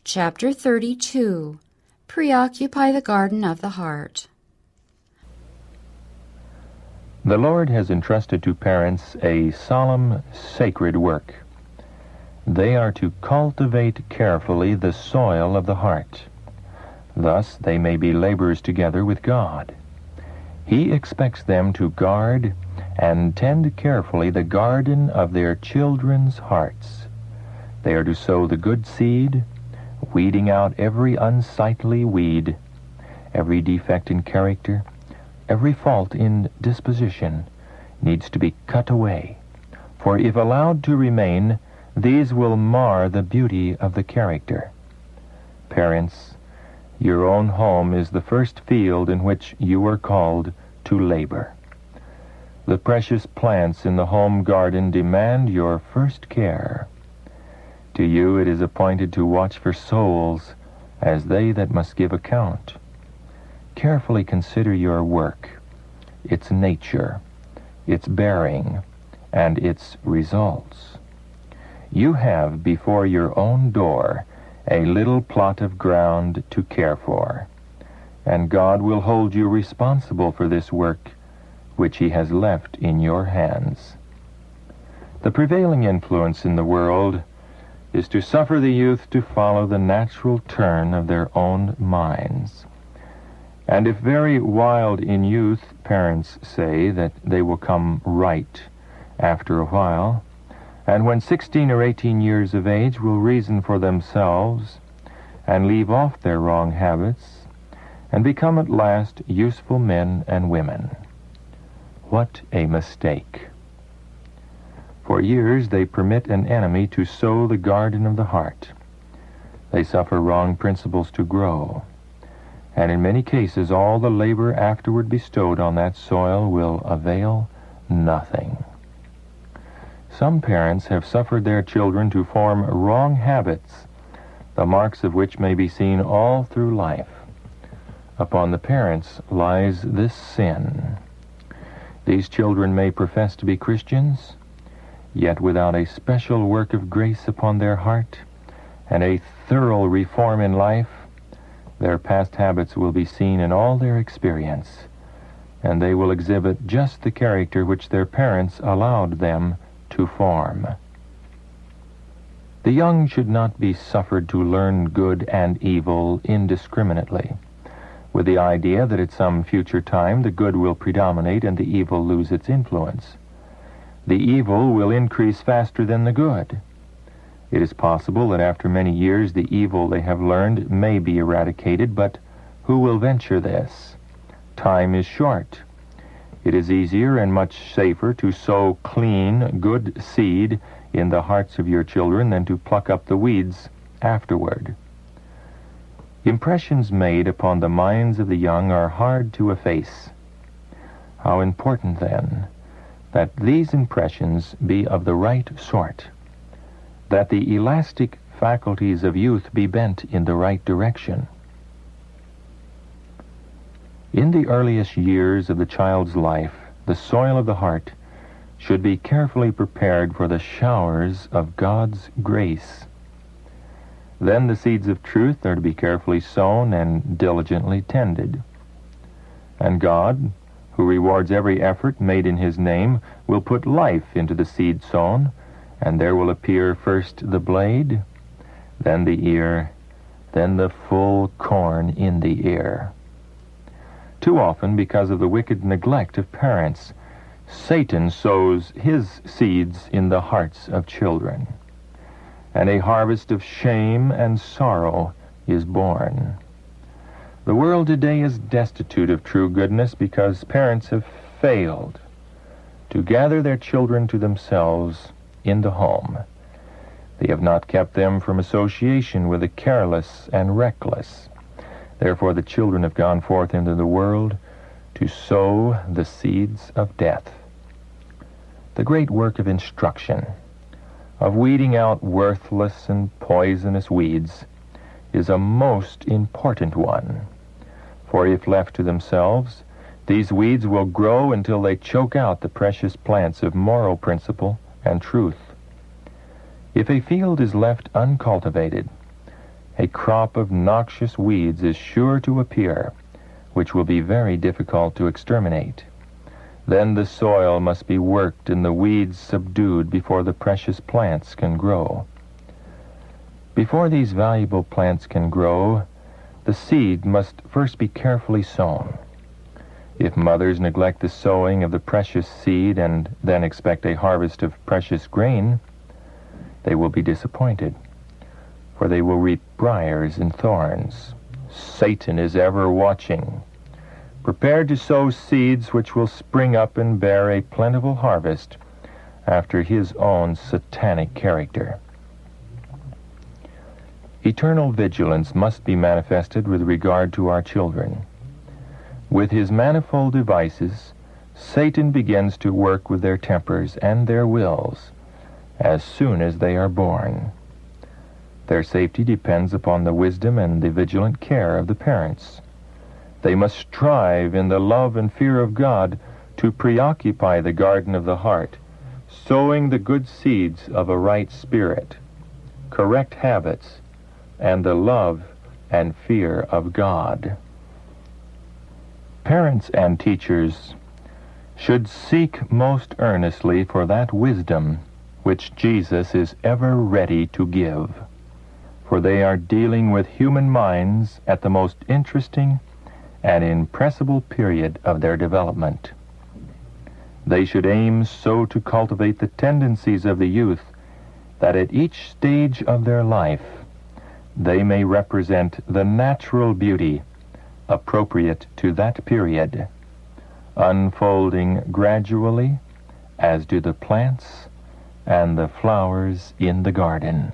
Chapter 32. Preoccupy the Garden of the Heart. The Lord has entrusted to parents a solemn, sacred work. They are to cultivate carefully the soil of the heart. Thus they may be laborers together with God. He expects them to guard and tend carefully the garden of their children's hearts. They are to sow the good seed, weeding out every unsightly weed, every defect in character, every fault in disposition needs to be cut away. For if allowed to remain, these will mar the beauty of the character. Parents, your own home is the first field in which you are called to labor. The precious plants in the home garden demand your first care. To you it is appointed to watch for souls as they that must give account. Carefully consider your work, its nature, its bearing, and its results. You have before your own door a little plot of ground to care for, and God will hold you responsible for this work which He has left in your hands. The prevailing influence in the world is to suffer the youth to follow the natural turn of their own minds. And if very wild in youth, parents say that they will come right after a while, and when 16 or 18 years of age will reason for themselves and leave off their wrong habits and become at last useful men and women. What a mistake! For years they permit an enemy to sow the garden of the heart. They suffer wrong principles to grow, and in many cases all the labor afterward bestowed on that soil will avail nothing. Some parents have suffered their children to form wrong habits, the marks of which may be seen all through life. Upon the parents lies this sin. These children may profess to be Christians, yet without a special work of grace upon their heart and a thorough reform in life, their past habits will be seen in all their experience, and they will exhibit just the character which their parents allowed them to form. The young should not be suffered to learn good and evil indiscriminately, with the idea that at some future time the good will predominate and the evil lose its influence. The evil will increase faster than the good. It is possible that after many years the evil they have learned may be eradicated, but who will venture this? Time is short. It is easier and much safer to sow clean, good seed in the hearts of your children than to pluck up the weeds afterward. Impressions made upon the minds of the young are hard to efface. How important, then, that these impressions be of the right sort, that the elastic faculties of youth be bent in the right direction. In the earliest years of the child's life, the soil of the heart should be carefully prepared for the showers of God's grace. Then the seeds of truth are to be carefully sown and diligently tended. And God, who rewards every effort made in His name, will put life into the seed sown, and there will appear first the blade, then the ear, then the full corn in the ear. Too often, because of the wicked neglect of parents, Satan sows his seeds in the hearts of children, and a harvest of shame and sorrow is born. The world today is destitute of true goodness because parents have failed to gather their children to themselves in the home. They have not kept them from association with the careless and reckless. Therefore the children have gone forth into the world to sow the seeds of death. The great work of instruction, of weeding out worthless and poisonous weeds, is a most important one. For if left to themselves, These weeds will grow until they choke out the precious plants of moral principle and truth. If a field is left uncultivated, a crop of noxious weeds is sure to appear, which will be very difficult to exterminate. Then the soil must be worked and the weeds subdued before the precious plants can grow. Before these valuable plants can grow, the seed must first be carefully sown. If mothers neglect the sowing of the precious seed and then expect a harvest of precious grain, they will be disappointed, for they will reap briars and thorns. Satan is ever watching, prepared to sow seeds which will spring up and bear a plentiful harvest after his own satanic character. Eternal vigilance must be manifested with regard to our children. With his manifold devices, Satan begins to work with their tempers and their wills as soon as they are born. Their safety depends upon the wisdom and the vigilant care of the parents. They must strive in the love and fear of God to preoccupy the garden of the heart, sowing the good seeds of a right spirit, correct habits, and the love and fear of God. Parents and teachers should seek most earnestly for that wisdom which Jesus is ever ready to give, for they are dealing with human minds at the most interesting and impressible period of their development. They should aim so to cultivate the tendencies of the youth that at each stage of their life they may represent the natural beauty appropriate to that period, unfolding gradually as do the plants and the flowers in the garden.